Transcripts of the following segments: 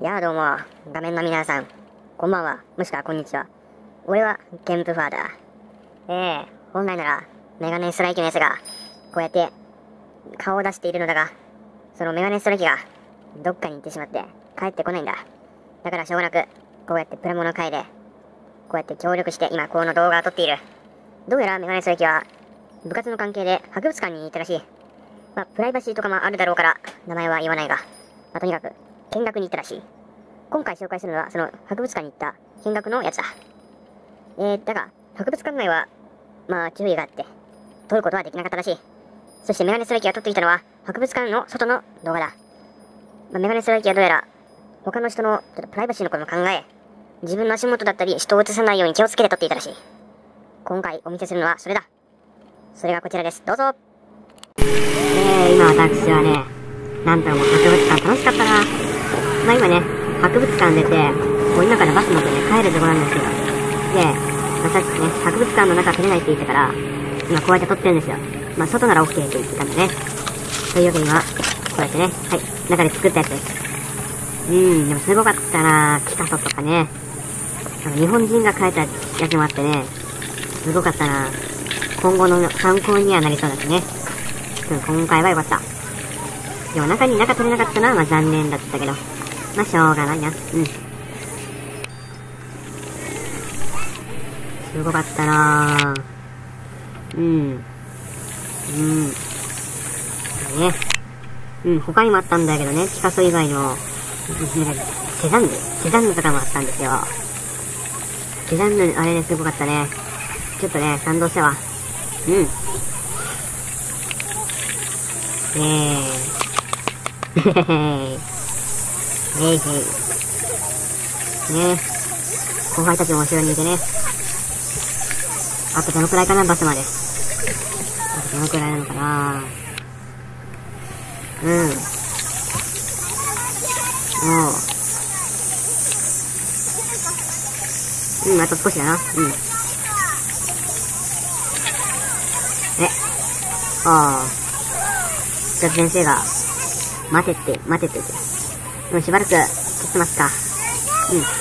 やあどうも、画面の皆さん、こんばんは、もしくはこんにちは。俺はケンプファーだ。本来ならメガネストライキのやつがこうやって顔を出しているのだが、そのメガネストライキがどっかに行ってしまって帰ってこないんだ。だからしょうがなくこうやってプラモの会でこうやって協力して今この動画を撮っている。どうやらメガネストライキは部活の関係で博物館に行ったらしい。プライバシーとかもあるだろうから名前は言わないが、とにかく見学に行ったらしい。今回紹介するのはその博物館に行った見学のやつだ。だが博物館内は注意があって撮ることはできなかったらしい。そしてメガネストライキが撮っていたのは博物館の外の動画だ。メガネストライキはどうやら他の人のちょっとプライバシーのことも考え、自分の足元だったり人を映さないように気をつけて撮っていたらしい。今回お見せするのはそれだ。それがこちらです。どうぞ。今私はね、なんとも博物館楽しかったな。今ね、博物館出て、今からバス乗ってね、帰るとこなんですよ。で、さっきね、博物館の中撮れないって言ったから、今こうやって撮ってるんですよ。外なら OK って言ってたんだね。というわけで今、こうやってね、中で作ったやつです。でもすごかったな。ピカソとかね。日本人が描いたやつもあってね、すごかったな。今後の参考にはなりそうですね。今回は良かった。でも中撮れなかったのは残念だったけど、しょうがないな。すごかったなぁ。他にもあったんだけどね、ピカソ以外の、セザンヌとかもあったんですよ。セザンヌ、あれね、すごかったね。ちょっとね、感動したわ。後輩たちも後ろにいてね。あとどのくらいかな、バスまで。あとどのくらいなのかな。あと少しだな。先生が、待てって言って。でもしばらく撮ってますか。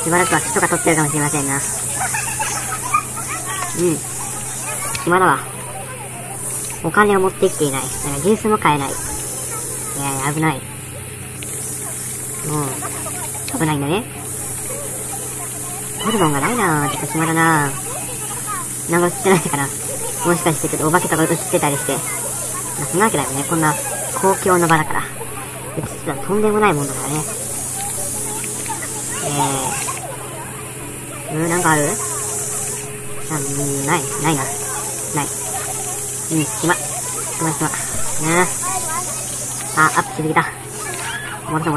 しばらくは木とか撮ってるかもしれませんな。暇だわ。お金を持ってきていない。ジュースも買えない。危ない。危ないんだね。ホルモンがないなぁ。ちょっと暇だなぁ。何も映ってないから。もしかしてちょっとお化けとか映ってたりして。そんなわけだよね。こんな公共の場だから。映ってたらとんでもないもんだからね。なんかある？ないな。暇。アップしすぎた。戻そう。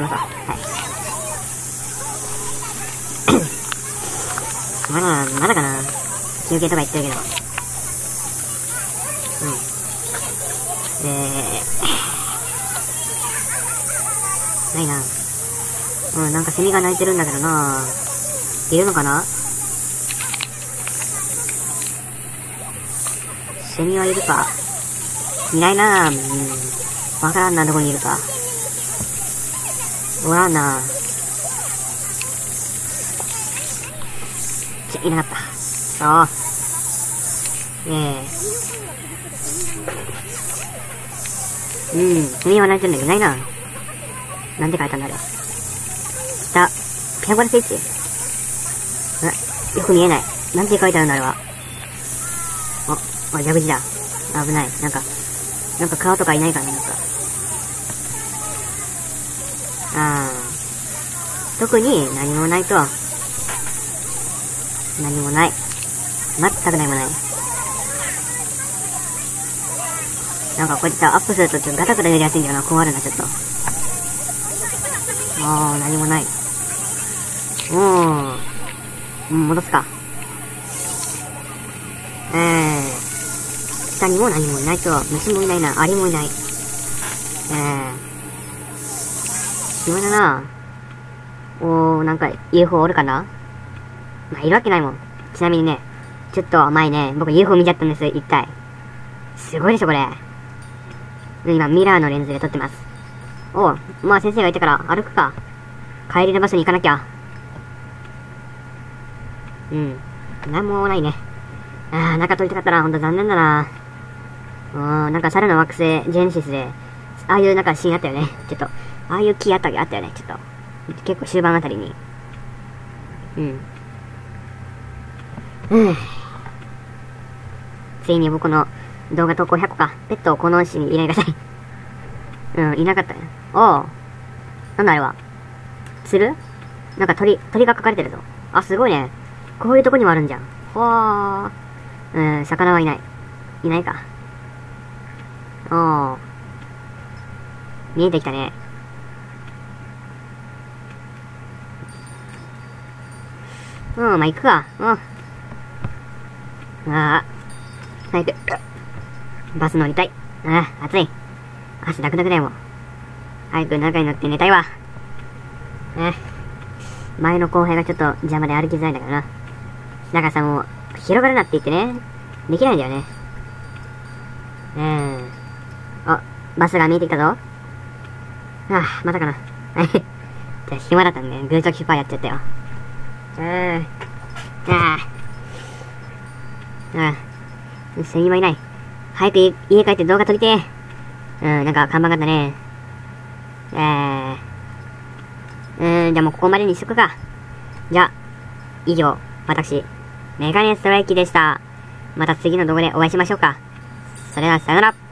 まだかな。休憩とか言ってるけど。ないな。なんかセミが鳴いてるんだけどな。いるのかな？セミはいるか？いないな。わからんな、どこにいるか。おらんな。いなかった。セミは鳴いてるんだけど、いないな。なんて書いたんだろう。ピタゴラスイッチ？よく見えない。なんて書いてあるんだろう。蛇口だ。危ない。なんか川とかいないかな、特に何もない。全く何もない。こうやってさ、アップするとちょっとガタガタやりやすいんだよな。困るな、ちょっと。何もない。戻すか。下にも何もいないと、虫もいないな、アリもいない。暇だな。なんか UFO おるかな？いるわけないもん。ちなみにね、ちょっと前ね、僕 UFO 見ちゃったんです、一回。すごいでしょ、これ。今、ミラーのレンズで撮ってます。先生がいたから歩くか。帰りのバスに行かなきゃ。うん。なんもないね。中撮りたかったな。ほんと残念だな。なんか猿の惑星、ジェネシスで、ああいうなんかシーンあったよね。ちょっと、ああいう木あったよね。ちょっと、結構終盤あたりに。ついに僕の動画投稿100個か。ペットをこの市にいないください。いなかったね。なんだあれは。鶴なんか鳥が描かれてるぞ。あ、すごいね。こういうとこにもあるんじゃん。魚はいない。いないか。見えてきたね。まあ行くか。早く。バス乗りたい。暑い。足ダクダクだよ、もう。早く中に乗って寝たいわ。前の後輩がちょっと邪魔で歩きづらいんだからな。だからさ、もう、広がるなって言ってね。できないんだよね。バスが見えてきたぞ。またかな。じゃあ、暇だったんで、グーチョキパーやっちゃったよ。今いない。早く家帰って動画撮りてなんか看板があったね。じゃあもうここまでにしとくか。じゃあ、以上、私、メガネストライキでした。また次の動画でお会いしましょうか。それではさよなら。